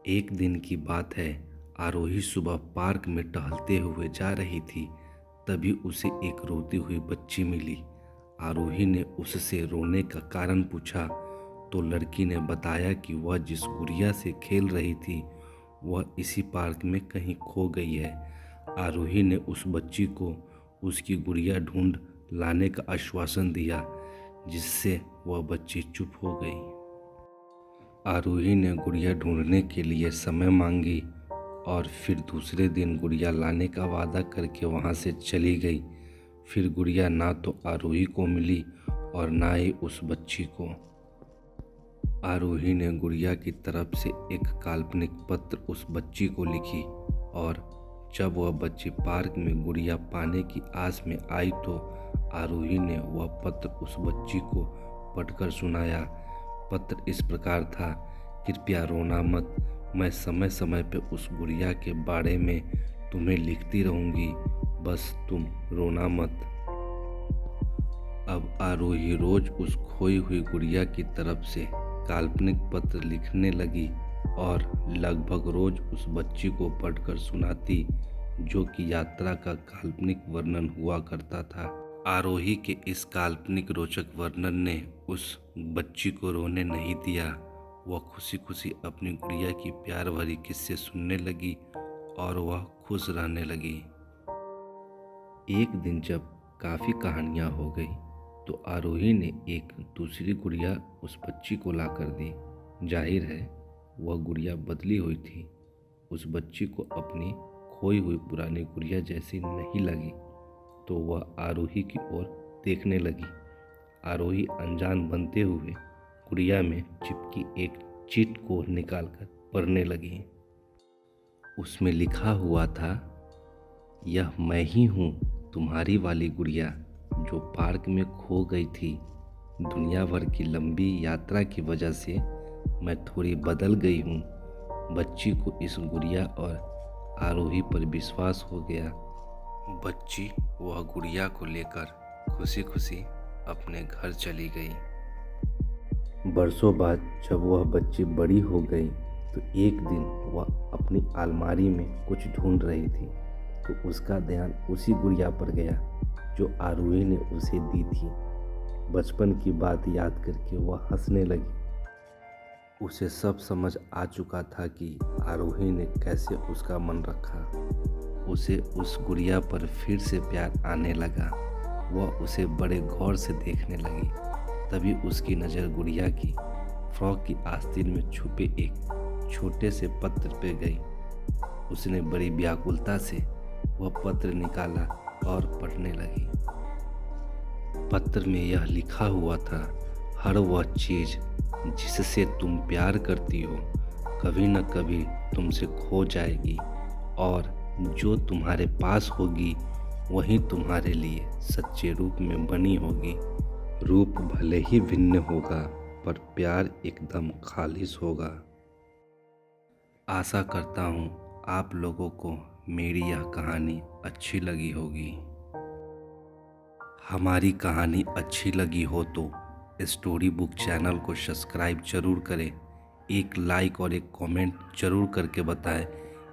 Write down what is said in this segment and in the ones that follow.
एक दिन की बात है। आरोही सुबह पार्क में टहलते हुए जा रही थी। तभी उसे एक रोती हुई बच्ची मिली। आरोही ने उससे रोने का कारण पूछा तो लड़की ने बताया कि वह जिस गुड़िया से खेल रही थी वह इसी पार्क में कहीं खो गई है। आरोही ने उस बच्ची को उसकी गुड़िया ढूंढ लाने का आश्वासन दिया, जिससे वह बच्ची चुप हो गई। आरोही ने गुड़िया ढूंढने के लिए समय मांगी और फिर दूसरे दिन गुड़िया लाने का वादा करके वहाँ से चली गई। फिर गुड़िया ना तो आरोही को मिली और ना ही उस बच्ची को। आरोही ने गुड़िया की तरफ से एक काल्पनिक पत्र उस बच्ची को लिखी और जब वह बच्ची पार्क में गुड़िया पाने की आस में आई तो आरोही ने वह पत्र उस बच्ची को पढ़कर सुनाया। पत्र इस प्रकार था, कृपया रोना मत, मैं समय समय पे उस गुड़िया के बारे में तुम्हें लिखती रहूँगी, बस तुम रोना मत। अब आरोही रोज उस खोई हुई गुड़िया की तरफ से काल्पनिक पत्र लिखने लगी और लगभग रोज उस बच्ची को पढ़कर सुनाती, जो कि यात्रा का काल्पनिक वर्णन हुआ करता था। आरोही के इस काल्पनिक रोचक वर्णन ने उस बच्ची को रोने नहीं दिया। वह खुशी खुशी अपनी गुड़िया की प्यार भरी किस्से सुनने लगी और वह खुश रहने लगी। एक दिन जब काफ़ी कहानियाँ हो गई तो आरोही ने एक दूसरी गुड़िया उस बच्ची को ला कर दी। जाहिर है वह गुड़िया बदली हुई थी। उस बच्ची को अपनी खोई हुई पुरानी गुड़िया जैसी नहीं लगी तो वह आरोही की ओर देखने लगी। आरोही अनजान बनते हुए गुड़िया में चिपकी एक चिट को निकालकर पढ़ने लगी। उसमें लिखा हुआ था, यह मैं ही हूँ, तुम्हारी वाली गुड़िया जो पार्क में खो गई थी। दुनिया भर की लंबी यात्रा की वजह से मैं थोड़ी बदल गई हूँ। बच्ची को इस गुड़िया और आरोही पर विश्वास हो गया। बच्ची वह गुड़िया को लेकर खुशी खुशी अपने घर चली गई। बरसों बाद जब वह बच्ची बड़ी हो गई तो एक दिन वह अपनी अलमारी में कुछ ढूंढ रही थी तो उसका ध्यान उसी गुड़िया पर गया जो आरोही ने उसे दी थी। बचपन की बात याद करके वह हंसने लगी। उसे सब समझ आ चुका था कि आरोही ने कैसे उसका मन रखा। उसे उस गुड़िया पर फिर से प्यार आने लगा। वह उसे बड़े गौर से देखने लगी। तभी उसकी नज़र गुड़िया की फ्रॉक की आस्तीन में छुपे एक छोटे से पत्र पे गई। उसने बड़ी व्याकुलता से वह पत्र निकाला और पढ़ने लगी। पत्र में यह लिखा हुआ था, हर वह चीज़ जिससे तुम प्यार करती हो कभी न कभी तुमसे खो जाएगी और जो तुम्हारे पास होगी वही तुम्हारे लिए सच्चे रूप में बनी होगी। रूप भले ही भिन्न होगा पर प्यार एकदम खालिस होगा। आशा करता हूँ आप लोगों को मेरी यह कहानी अच्छी लगी होगी। हमारी कहानी अच्छी लगी हो तो स्टोरी बुक चैनल को सब्सक्राइब जरूर करें। एक लाइक और एक कमेंट जरूर करके बताएं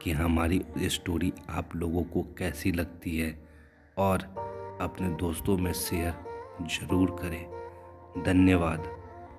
कि हमारी स्टोरी आप लोगों को कैसी लगती है और अपने दोस्तों में शेयर जरूर करें। धन्यवाद।